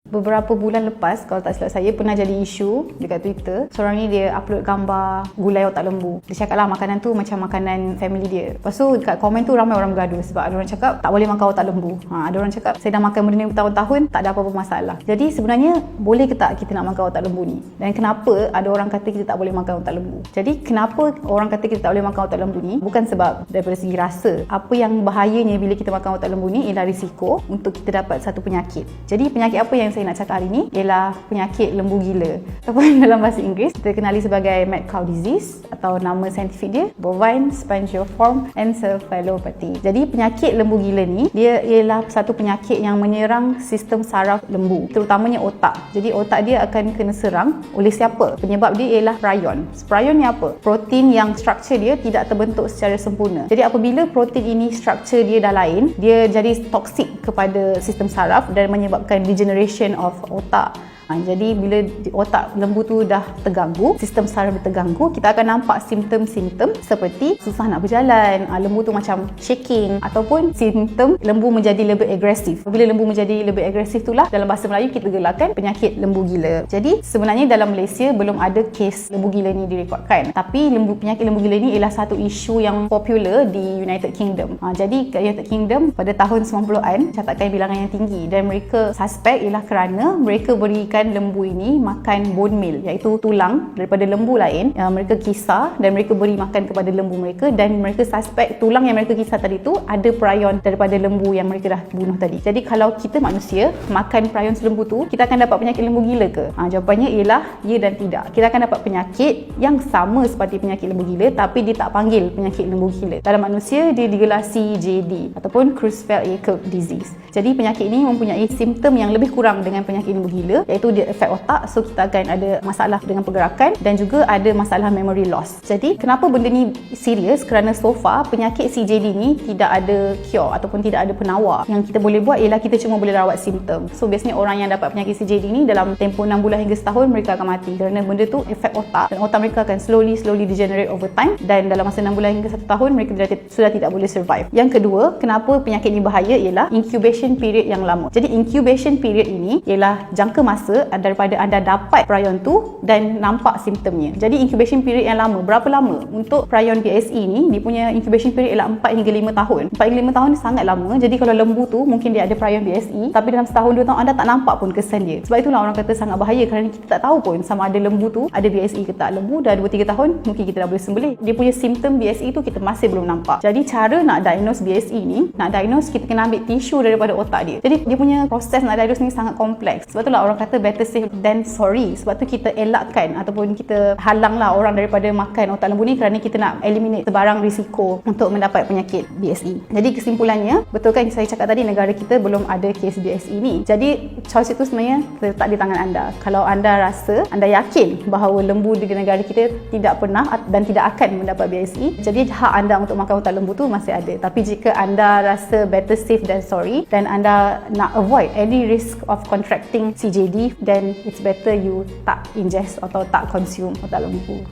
Beberapa bulan lepas, kalau tak silap saya, pernah jadi isu dekat Twitter. Seorang ni dia upload gambar gulai otak lembu. Dia cakap lah makanan tu macam makanan family dia. Lepas tu dekat komen tu ramai orang bergaduh sebab ada orang cakap tak boleh makan otak lembu. Ada orang cakap saya dah makan benda ni bertahun-tahun, tak ada apa-apa masalah. Jadi sebenarnya boleh ke tak kita nak makan otak lembu ni? Dan kenapa ada orang kata kita tak boleh makan otak lembu? Jadi kenapa orang kata kita tak boleh makan otak lembu ni? Bukan sebab daripada segi rasa. Apa yang bahayanya bila kita makan otak lembu ni ialah risiko untuk kita dapat satu penyakit. Jadi penyakit apa yang saya nak cakap hari ni ialah penyakit lembu gila ataupun dalam bahasa Inggeris kita kenali sebagai mad cow disease atau nama saintifik dia bovine spongiform encephalopathy. Jadi penyakit lembu gila ni dia ialah satu penyakit yang menyerang sistem saraf lembu, terutamanya otak. Jadi otak dia akan kena serang oleh siapa? Penyebab dia ialah prion. Prion ni apa? Protein yang struktur dia tidak terbentuk secara sempurna. Jadi apabila protein ini struktur dia dah lain, dia jadi toksik kepada sistem saraf dan menyebabkan degeneration of otak. Jadi bila otak lembu tu dah terganggu, sistem saraf dia terganggu, kita akan nampak simptom-simptom seperti susah nak berjalan, lembu tu macam shaking, ataupun simptom lembu menjadi lebih agresif. Bila lembu menjadi lebih agresif itulah dalam bahasa Melayu kita gelarkan penyakit lembu gila. Jadi sebenarnya dalam Malaysia belum ada kes lembu gila ni direkodkan. Tapi penyakit lembu gila ni ialah satu isu yang popular di United Kingdom. Jadi kat United Kingdom pada tahun 90-an catatkan bilangan yang tinggi dan mereka suspek ialah kerana mereka berikan lembu ini makan bone meal, iaitu tulang daripada lembu lain yang mereka kisar dan mereka beri makan kepada lembu mereka, dan mereka suspek tulang yang mereka kisar tadi tu ada prion daripada lembu yang mereka dah bunuh tadi. Jadi kalau kita manusia makan prion lembu tu, kita akan dapat penyakit lembu gila ke? Jawapannya ialah ya dan tidak. Kita akan dapat penyakit yang sama seperti penyakit lembu gila tapi dia tak panggil penyakit lembu gila. Dalam manusia dia digelar CJD ataupun Creutzfeldt-Jakob disease. Jadi penyakit ini mempunyai simptom yang lebih kurang dengan penyakit lembu gila, iaitu dia efek otak, so kita akan ada masalah dengan pergerakan dan juga ada masalah memory loss. Jadi kenapa benda ni serius? Kerana so far penyakit CJD ni tidak ada cure ataupun tidak ada penawar. Yang kita boleh buat ialah kita cuma boleh rawat simptom. So biasanya orang yang dapat penyakit CJD ni dalam tempoh 6 bulan hingga setahun mereka akan mati kerana benda tu efek otak dan otak mereka akan slowly degenerate over time, dan dalam masa 6 bulan hingga 1 tahun mereka sudah tidak boleh survive. Yang kedua, kenapa penyakit ni bahaya ialah incubation period yang lama. Jadi incubation period ini ialah jangka masa daripada anda dapat prion tu dan nampak simptomnya. Jadi incubation period yang lama. Berapa lama? Untuk prion BSE ni dia punya incubation period ialah 4 hingga 5 tahun. 4 hingga 5 tahun ni sangat lama. Jadi kalau lembu tu mungkin dia ada prion BSE tapi dalam setahun 2 tahun anda tak nampak pun kesan dia. Sebab itulah orang kata sangat bahaya kerana kita tak tahu pun sama ada lembu tu ada BSE ke tak. Lembu dah 2-3 tahun mungkin kita dah boleh sembelih. Dia punya simptom BSE tu kita masih belum nampak. Jadi cara nak diagnose BSE ni, nak diagnose kita kena ambil tisu daripada otak dia. Jadi dia punya proses nak diagnose ni sangat kompleks. Sebab itulah orang kata better safe than sorry. Sebab tu kita elakkan ataupun kita halanglah orang daripada makan otak lembu ni kerana kita nak eliminate sebarang risiko untuk mendapat penyakit BSE. Jadi kesimpulannya, betul kan saya cakap tadi negara kita belum ada kes BSE ni. Jadi choice itu sebenarnya terletak di tangan anda. Kalau anda rasa, anda yakin bahawa lembu di negara kita tidak pernah dan tidak akan mendapat BSE, jadi hak anda untuk makan otak lembu tu masih ada. Tapi jika anda rasa better safe than sorry dan anda nak avoid any risk of contracting CJD, then it's better you tak ingest atau tak consume otak lembu.